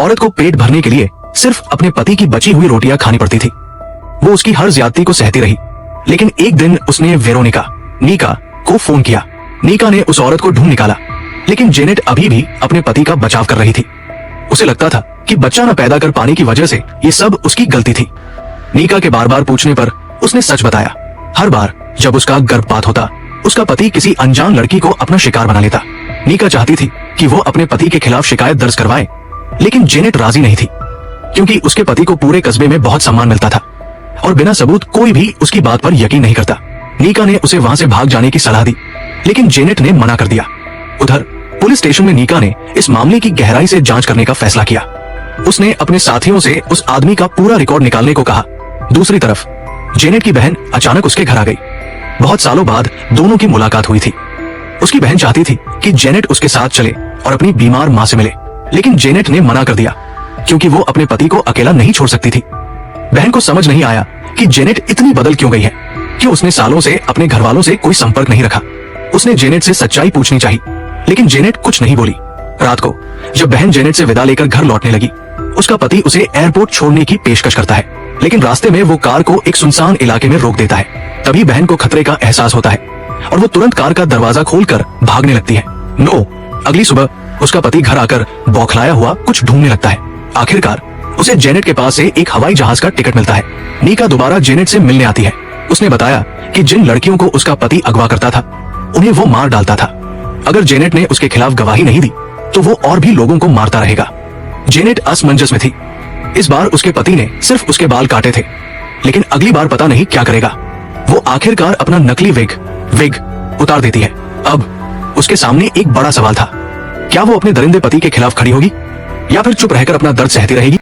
औरत को पेट भरने के लिए सिर्फ अपने पति की बची हुई रोटियां खानी पड़ती थी। वो उसकी हर ज्यादती को सहती रही, लेकिन एक दिन उसने नीका को फोन किया। नीका ने उस औरत को ढूंढ निकाला, लेकिन जेनेट अभी भी अपने पति का बचाव कर रही थी। उसे लगता था कि बच्चा न पैदा कर पाने की वजह से ये सब उसकी गलती थी। नीका के बार बार पूछने पर उसने सच बताया। हर बार जब उसका गर्भपात होता, उसका पति किसी अनजान लड़की को अपना शिकार बना लेता। नीका चाहती थी कि वो अपने पति के खिलाफ शिकायत दर्ज करवाए, लेकिन जेनेट राजी नहीं थी, क्योंकि उसके पति को पूरे कस्बे में बहुत सम्मान मिलता था और बिना सबूत कोई भी उसकी बात पर यकीन नहीं करता। नीका ने उसे वहां से भाग जाने की सलाह दी, लेकिन जेनेट ने मना कर दिया। उधर पुलिस स्टेशन में नीका ने इस मामले की गहराई से जांच करने का फैसला किया। उसने अपने साथियों से उस आदमी का पूरा रिकॉर्ड निकालने को कहा। दूसरी तरफ जेनेट की बहन अचानक उसके घर आ गई। बहुत सालों बाद दोनों की मुलाकात हुई थी। उसकी बहन चाहती थी कि जेनेट उसके साथ चले और अपनी बीमार मां से मिले, लेकिन जेनेट ने मना कर दिया, क्योंकि वो अपने पति को अकेला नहीं छोड़ सकती थी। बहन को समझ नहीं आया कि जेनेट इतनी बदल क्यों गई है, क्यों उसने सालों से अपने घर वालों से कोई संपर्क नहीं रखा। उसने जेनेट से सच्चाई पूछनी चाहिए, लेकिन जेनेट कुछ नहीं बोली। रात को जब बहन जेनेट से विदा लेकर घर लौटने लगी, उसका पति उसे एयरपोर्ट छोड़ने की पेशकश करता है, लेकिन रास्ते में वो कार को एक सुनसान इलाके में रोक देता है। तभी बहन को खतरे का एहसास होता है और वो तुरंत कार का दरवाजा खोलकर भागने लगती है। अगली सुबह उसका पति घर आकर बौखलाया हुआ कुछ ढूंढने लगता है। आखिरकार उसे जेनेट के पास से एक हवाई जहाज का टिकट मिलता है। नीका दोबारा जेनेट से मिलने आती है। उसने बताया कि जिन लड़कियों को उसका पति अगवा करता था, उन्हें वो मार डालता था। अगर जेनेट ने उसके खिलाफ गवाही नहीं दी, तो वो और भी लोगों को मारता रहेगा। जेनेट असमंजस में थी। इस बार उसके पति ने सिर्फ उसके बाल काटे थे, लेकिन अगली बार पता नहीं क्या करेगा। वो आखिरकार अपना नकली विग उतार देती है। अब उसके सामने एक बड़ा सवाल था, क्या वो अपने दरिंदे पति के खिलाफ खड़ी होगी या फिर चुप रहकर अपना दर्द सहती रहेगी।